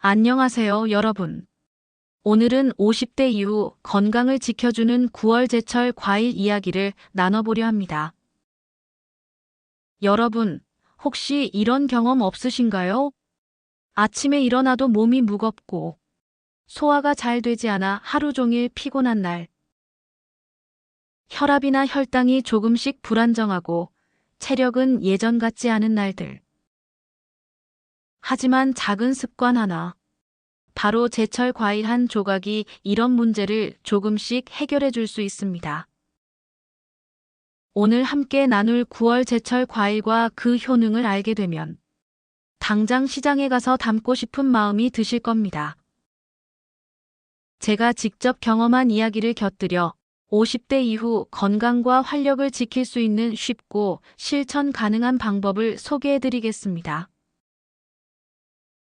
안녕하세요, 여러분. 오늘은 50대 이후 건강을 지켜주는 9월 제철 과일 이야기를 나눠보려 합니다. 여러분, 혹시 이런 경험 없으신가요? 아침에 일어나도 몸이 무겁고 소화가 잘 되지 않아 하루 종일 피곤한 날. 혈압이나 혈당이 조금씩 불안정하고 체력은 예전 같지 않은 날들. 하지만 작은 습관 하나, 바로 제철 과일 한 조각이 이런 문제를 조금씩 해결해 줄 수 있습니다. 오늘 함께 나눌 9월 제철 과일과 그 효능을 알게 되면 당장 시장에 가서 담고 싶은 마음이 드실 겁니다. 제가 직접 경험한 이야기를 곁들여 50대 이후 건강과 활력을 지킬 수 있는 쉽고 실천 가능한 방법을 소개해 드리겠습니다.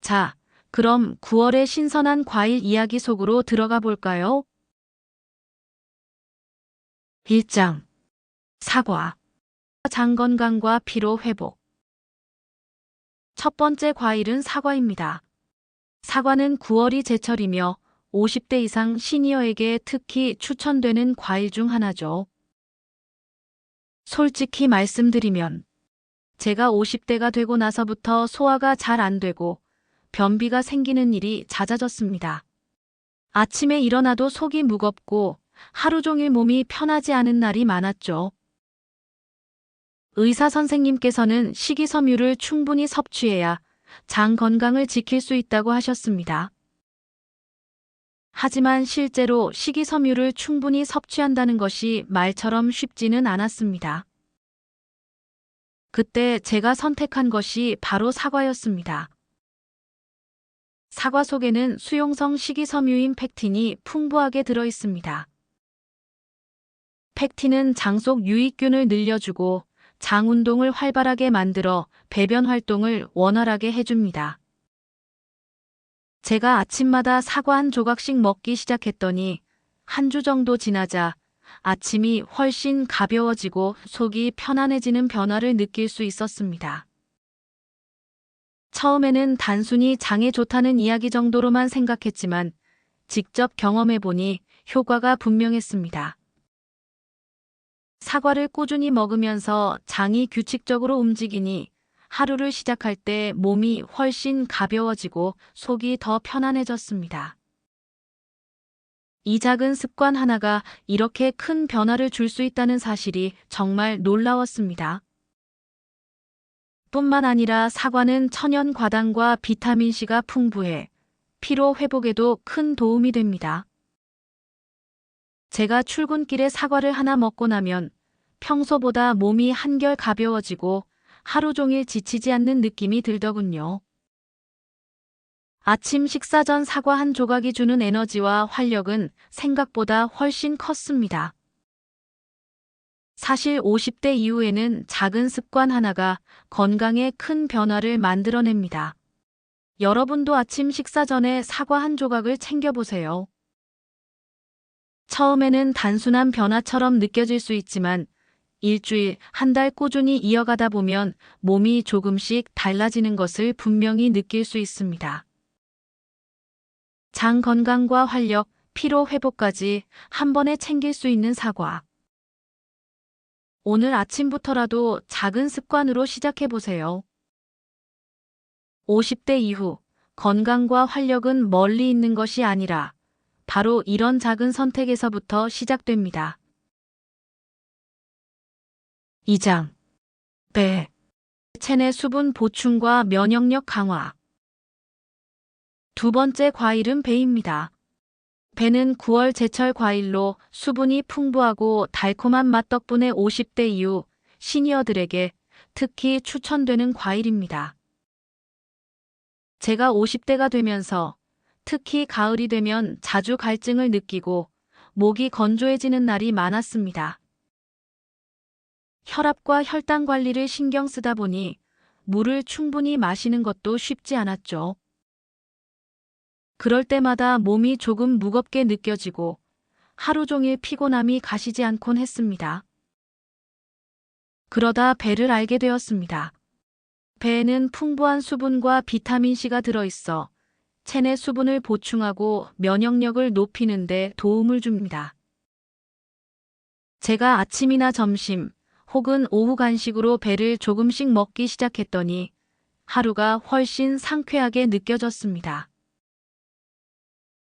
자, 그럼 9월의 신선한 과일 이야기 속으로 들어가 볼까요? 1장. 사과. 장 건강과 피로 회복. 첫 번째 과일은 사과입니다. 사과는 9월이 제철이며 50대 이상 시니어에게 특히 추천되는 과일 중 하나죠. 솔직히 말씀드리면 제가 50대가 되고 나서부터 소화가 잘 안 되고 변비가 생기는 일이 잦아졌습니다. 아침에 일어나도 속이 무겁고 하루 종일 몸이 편하지 않은 날이 많았죠. 의사 선생님께서는 식이섬유를 충분히 섭취해야 장 건강을 지킬 수 있다고 하셨습니다. 하지만 실제로 식이섬유를 충분히 섭취한다는 것이 말처럼 쉽지는 않았습니다. 그때 제가 선택한 것이 바로 사과였습니다. 사과 속에는 수용성 식이섬유인 펙틴이 풍부하게 들어 있습니다. 펙틴은 장 속 유익균을 늘려주고 장 운동을 활발하게 만들어 배변 활동을 원활하게 해줍니다. 제가 아침마다 사과 한 조각씩 먹기 시작했더니 한 주 정도 지나자 아침이 훨씬 가벼워지고 속이 편안해지는 변화를 느낄 수 있었습니다. 처음에는 단순히 장에 좋다는 이야기 정도로만 생각했지만 직접 경험해보니 효과가 분명했습니다. 사과를 꾸준히 먹으면서 장이 규칙적으로 움직이니 하루를 시작할 때 몸이 훨씬 가벼워지고 속이 더 편안해졌습니다. 이 작은 습관 하나가 이렇게 큰 변화를 줄 수 있다는 사실이 정말 놀라웠습니다. 뿐만 아니라 사과는 천연 과당과 비타민C가 풍부해 피로 회복에도 큰 도움이 됩니다. 제가 출근길에 사과를 하나 먹고 나면 평소보다 몸이 한결 가벼워지고 하루 종일 지치지 않는 느낌이 들더군요. 아침 식사 전 사과 한 조각이 주는 에너지와 활력은 생각보다 훨씬 컸습니다. 사실 50대 이후에는 작은 습관 하나가 건강에 큰 변화를 만들어냅니다. 여러분도 아침 식사 전에 사과 한 조각을 챙겨보세요. 처음에는 단순한 변화처럼 느껴질 수 있지만 일주일, 한 달 꾸준히 이어가다 보면 몸이 조금씩 달라지는 것을 분명히 느낄 수 있습니다. 장 건강과 활력, 피로 회복까지 한 번에 챙길 수 있는 사과. 오늘 아침부터라도 작은 습관으로 시작해 보세요. 50대 이후 건강과 활력은 멀리 있는 것이 아니라 바로 이런 작은 선택에서부터 시작됩니다. 2장. 배. 체내 수분 보충과 면역력 강화. 두 번째 과일은 배입니다. 배는 9월 제철 과일로 수분이 풍부하고 달콤한 맛 덕분에 50대 이후 시니어들에게 특히 추천되는 과일입니다. 제가 50대가 되면서 특히 가을이 되면 자주 갈증을 느끼고 목이 건조해지는 날이 많았습니다. 혈압과 혈당 관리를 신경 쓰다 보니 물을 충분히 마시는 것도 쉽지 않았죠. 그럴 때마다 몸이 조금 무겁게 느껴지고 하루 종일 피곤함이 가시지 않곤 했습니다. 그러다 배를 알게 되었습니다. 배에는 풍부한 수분과 비타민C가 들어있어 체내 수분을 보충하고 면역력을 높이는 데 도움을 줍니다. 제가 아침이나 점심 혹은 오후 간식으로 배를 조금씩 먹기 시작했더니 하루가 훨씬 상쾌하게 느껴졌습니다.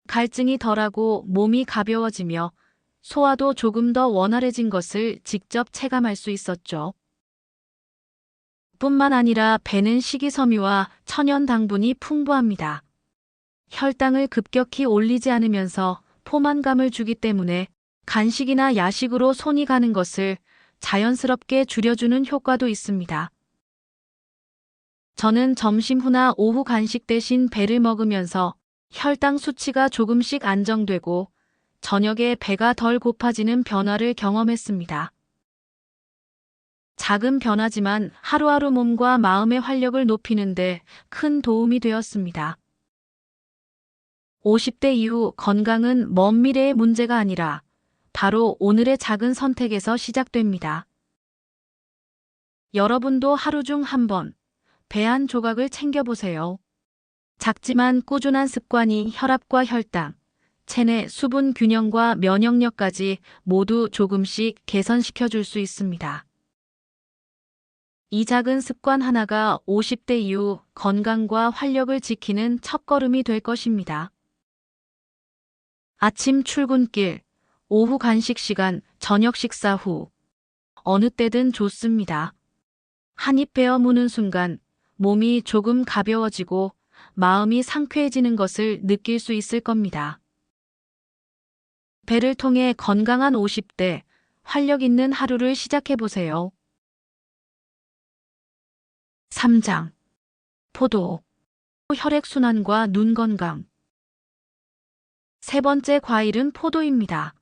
갈증이 덜하고 몸이 가벼워지며 소화도 조금 더 원활해진 것을 직접 체감할 수 있었죠. 뿐만 아니라 배는 식이섬유와 천연 당분이 풍부합니다. 혈당을 급격히 올리지 않으면서 포만감을 주기 때문에 간식이나 야식으로 손이 가는 것을 자연스럽게 줄여주는 효과도 있습니다. 저는 점심 후나 오후 간식 대신 배를 먹으면서 혈당 수치가 조금씩 안정되고 저녁에 배가 덜 고파지는 변화를 경험했습니다. 작은 변화지만 하루하루 몸과 마음의 활력을 높이는 데 큰 도움이 되었습니다. 50대 이후 건강은 먼 미래의 문제가 아니라 바로 오늘의 작은 선택에서 시작됩니다. 여러분도 하루 중 한 번 배 한 조각을 챙겨보세요. 작지만 꾸준한 습관이 혈압과 혈당, 체내 수분 균형과 면역력까지 모두 조금씩 개선시켜 줄 수 있습니다. 이 작은 습관 하나가 50대 이후 건강과 활력을 지키는 첫걸음이 될 것입니다. 아침 출근길, 오후 간식 시간, 저녁 식사 후 어느 때든 좋습니다. 한 입 베어 무는 순간 몸이 조금 가벼워지고 마음이 상쾌해지는 것을 느낄 수 있을 겁니다. 배를 통해 건강한 50대, 활력 있는 하루를 시작해 보세요. 3장. 포도. 혈액순환과 눈 건강. 세 번째 과일은 포도입니다.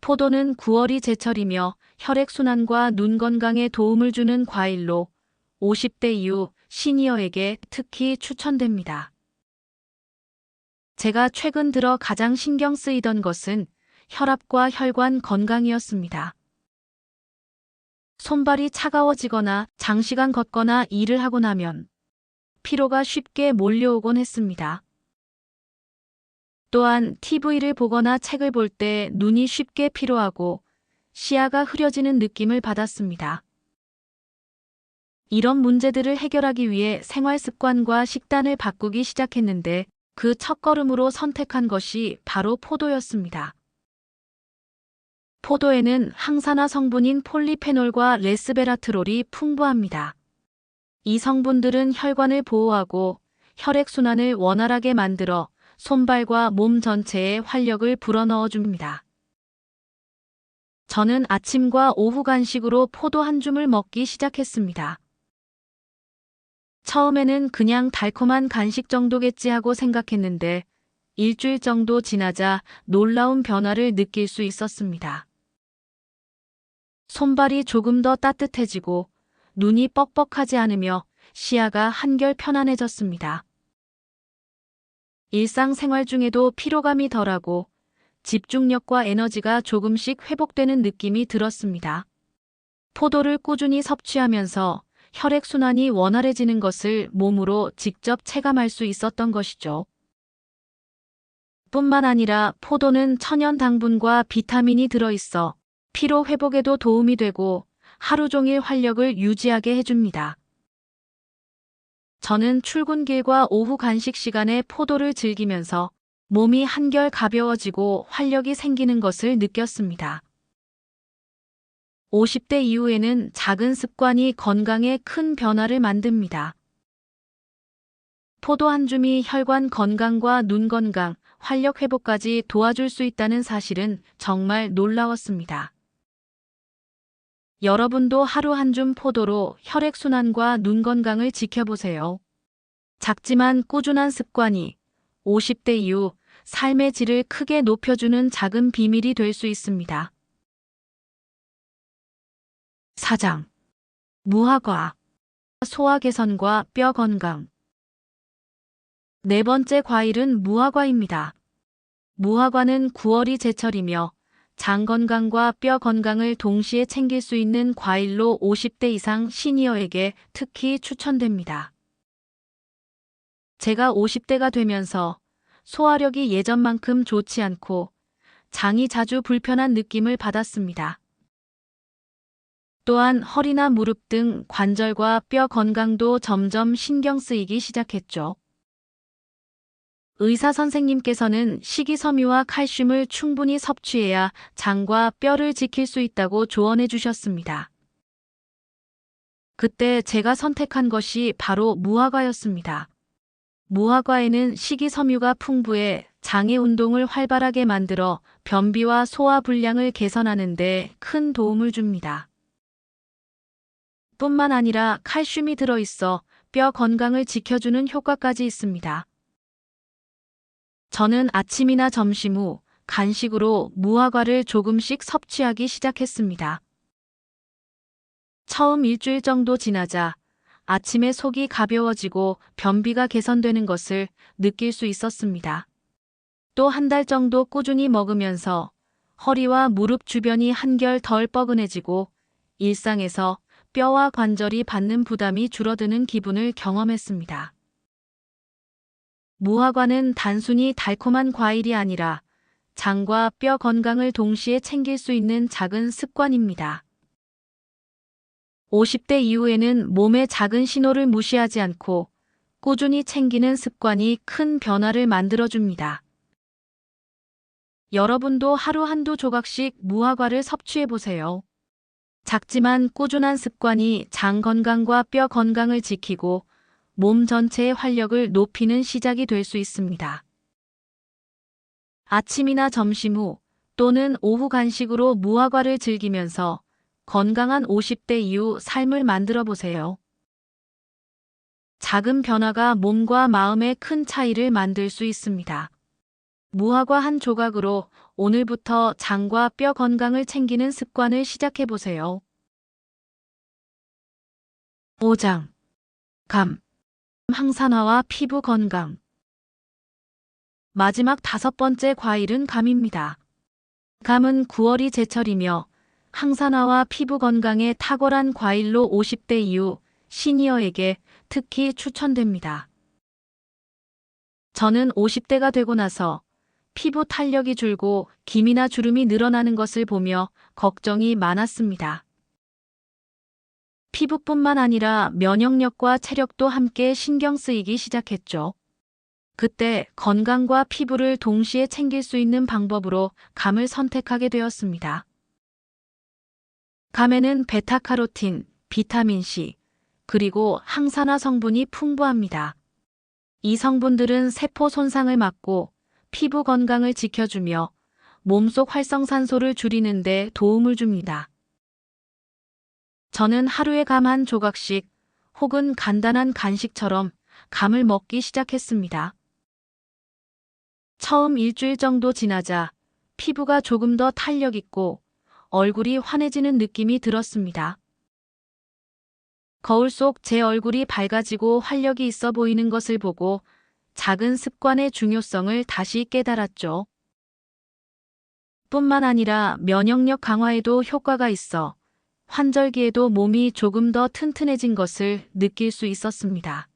포도는 9월이 제철이며 혈액순환과 눈 건강에 도움을 주는 과일로 50대 이후 시니어에게 특히 추천됩니다. 제가 최근 들어 가장 신경 쓰이던 것은 혈압과 혈관 건강이었습니다. 손발이 차가워지거나 장시간 걷거나 일을 하고 나면 피로가 쉽게 몰려오곤 했습니다. 또한 TV를 보거나 책을 볼 때 눈이 쉽게 피로하고 시야가 흐려지는 느낌을 받았습니다. 이런 문제들을 해결하기 위해 생활 습관과 식단을 바꾸기 시작했는데 그 첫걸음으로 선택한 것이 바로 포도였습니다. 포도에는 항산화 성분인 폴리페놀과 레스베라트롤이 풍부합니다. 이 성분들은 혈관을 보호하고 혈액순환을 원활하게 만들어 손발과 몸 전체에 활력을 불어넣어 줍니다. 저는 아침과 오후 간식으로 포도 한 줌을 먹기 시작했습니다. 처음에는 그냥 달콤한 간식 정도겠지 하고 생각했는데 일주일 정도 지나자 놀라운 변화를 느낄 수 있었습니다. 손발이 조금 더 따뜻해지고 눈이 뻑뻑하지 않으며 시야가 한결 편안해졌습니다. 일상생활 중에도 피로감이 덜하고 집중력과 에너지가 조금씩 회복되는 느낌이 들었습니다. 포도를 꾸준히 섭취하면서 혈액순환이 원활해지는 것을 몸으로 직접 체감할 수 있었던 것이죠. 뿐만 아니라 포도는 천연 당분과 비타민이 들어있어 피로 회복에도 도움이 되고 하루 종일 활력을 유지하게 해줍니다. 저는 출근길과 오후 간식 시간에 포도를 즐기면서 몸이 한결 가벼워지고 활력이 생기는 것을 느꼈습니다. 50대 이후에는 작은 습관이 건강에 큰 변화를 만듭니다. 포도 한 줌이 혈관 건강과 눈 건강, 활력 회복까지 도와줄 수 있다는 사실은 정말 놀라웠습니다. 여러분도 하루 한 줌 포도로 혈액순환과 눈 건강을 지켜보세요. 작지만 꾸준한 습관이 50대 이후 삶의 질을 크게 높여주는 작은 비밀이 될 수 있습니다. 4장. 무화과. 소화 개선과 뼈 건강. 네 번째 과일은 무화과입니다. 무화과는 9월이 제철이며 장 건강과 뼈 건강을 동시에 챙길 수 있는 과일로 50대 이상 시니어에게 특히 추천됩니다. 제가 50대가 되면서 소화력이 예전만큼 좋지 않고 장이 자주 불편한 느낌을 받았습니다. 또한 허리나 무릎 등 관절과 뼈 건강도 점점 신경 쓰이기 시작했죠. 의사 선생님께서는 식이섬유와 칼슘을 충분히 섭취해야 장과 뼈를 지킬 수 있다고 조언해 주셨습니다. 그때 제가 선택한 것이 바로 무화과였습니다. 무화과에는 식이섬유가 풍부해 장의 운동을 활발하게 만들어 변비와 소화 불량을 개선하는 데 큰 도움을 줍니다. 뿐만 아니라 칼슘이 들어있어 뼈 건강을 지켜주는 효과까지 있습니다. 저는 아침이나 점심 후 간식으로 무화과를 조금씩 섭취하기 시작했습니다. 처음 일주일 정도 지나자 아침에 속이 가벼워지고 변비가 개선되는 것을 느낄 수 있었습니다. 또 한 달 정도 꾸준히 먹으면서 허리와 무릎 주변이 한결 덜 뻐근해지고 일상에서 뼈와 관절이 받는 부담이 줄어드는 기분을 경험했습니다. 무화과는 단순히 달콤한 과일이 아니라 장과 뼈 건강을 동시에 챙길 수 있는 작은 습관입니다. 50대 이후에는 몸의 작은 신호를 무시하지 않고 꾸준히 챙기는 습관이 큰 변화를 만들어줍니다. 여러분도 하루 한두 조각씩 무화과를 섭취해보세요. 작지만 꾸준한 습관이 장 건강과 뼈 건강을 지키고 몸 전체의 활력을 높이는 시작이 될 수 있습니다. 아침이나 점심 후 또는 오후 간식으로 무화과를 즐기면서 건강한 50대 이후 삶을 만들어 보세요. 작은 변화가 몸과 마음에 큰 차이를 만들 수 있습니다. 무화과 한 조각으로 오늘부터 장과 뼈 건강을 챙기는 습관을 시작해 보세요. 5장. 감. 항산화와 피부 건강. 마지막 5번째 과일은 감입니다. 감은 9월이 제철이며 항산화와 피부 건강에 탁월한 과일로 50대 이후 시니어에게 특히 추천됩니다. 저는 50대가 되고 나서 피부 탄력이 줄고 기미나 주름이 늘어나는 것을 보며 걱정이 많았습니다. 피부뿐만 아니라 면역력과 체력도 함께 신경 쓰이기 시작했죠. 그때 건강과 피부를 동시에 챙길 수 있는 방법으로 감을 선택하게 되었습니다. 감에는 베타카로틴, 비타민C, 그리고 항산화 성분이 풍부합니다. 이 성분들은 세포 손상을 막고 피부 건강을 지켜주며 몸속 활성산소를 줄이는 데 도움을 줍니다. 저는 하루에 감 한 조각씩 혹은 간단한 간식처럼 감을 먹기 시작했습니다. 처음 일주일 정도 지나자 피부가 조금 더 탄력 있고 얼굴이 환해지는 느낌이 들었습니다. 거울 속 제 얼굴이 밝아지고 활력이 있어 보이는 것을 보고 작은 습관의 중요성을 다시 깨달았죠. 뿐만 아니라 면역력 강화에도 효과가 있어 환절기에도 몸이 조금 더 튼튼해진 것을 느낄 수 있었습니다.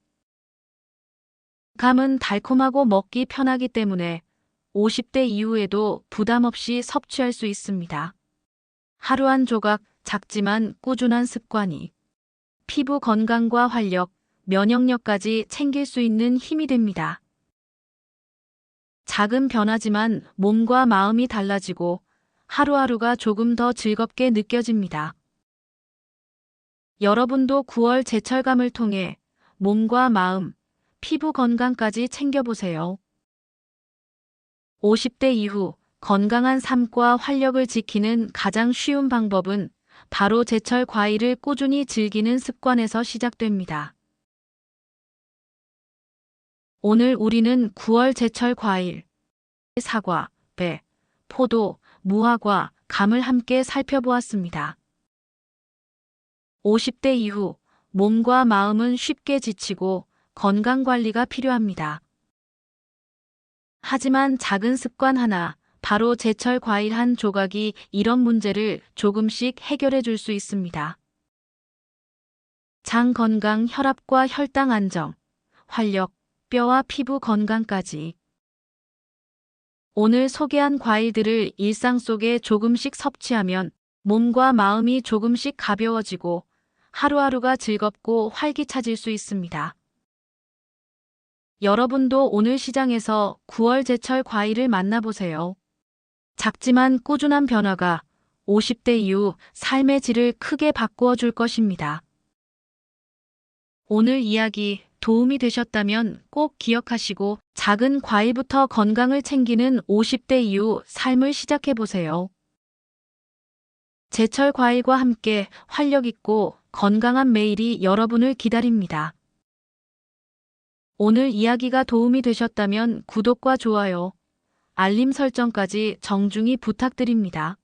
감은 달콤하고 먹기 편하기 때문에 50대 이후에도 부담 없이 섭취할 수 있습니다. 하루 한 조각, 작지만 꾸준한 습관이 피부 건강과 활력, 면역력까지 챙길 수 있는 힘이 됩니다. 작은 변화지만 몸과 마음이 달라지고 하루하루가 조금 더 즐겁게 느껴집니다. 여러분도 9월 제철감을 통해 몸과 마음, 피부 건강까지 챙겨보세요. 50대 이후 건강한 삶과 활력을 지키는 가장 쉬운 방법은 바로 제철 과일을 꾸준히 즐기는 습관에서 시작됩니다. 오늘 우리는 9월 제철 과일, 사과, 배, 포도, 무화과, 감을 함께 살펴보았습니다. 50대 이후 몸과 마음은 쉽게 지치고 건강 관리가 필요합니다. 하지만 작은 습관 하나, 바로 제철 과일 한 조각이 이런 문제를 조금씩 해결해 줄 수 있습니다. 장 건강, 혈압과 혈당 안정, 활력, 뼈와 피부 건강까지. 오늘 소개한 과일들을 일상 속에 조금씩 섭취하면 몸과 마음이 조금씩 가벼워지고 하루하루가 즐겁고 활기차질 수 있습니다. 여러분도 오늘 시장에서 9월 제철 과일을 만나보세요. 작지만 꾸준한 변화가 50대 이후 삶의 질을 크게 바꾸어 줄 것입니다. 오늘 이야기 도움이 되셨다면 꼭 기억하시고 작은 과일부터 건강을 챙기는 50대 이후 삶을 시작해 보세요. 제철 과일과 함께 활력 있고 건강한 매일이 여러분을 기다립니다. 오늘 이야기가 도움이 되셨다면 구독과 좋아요, 알림 설정까지 정중히 부탁드립니다.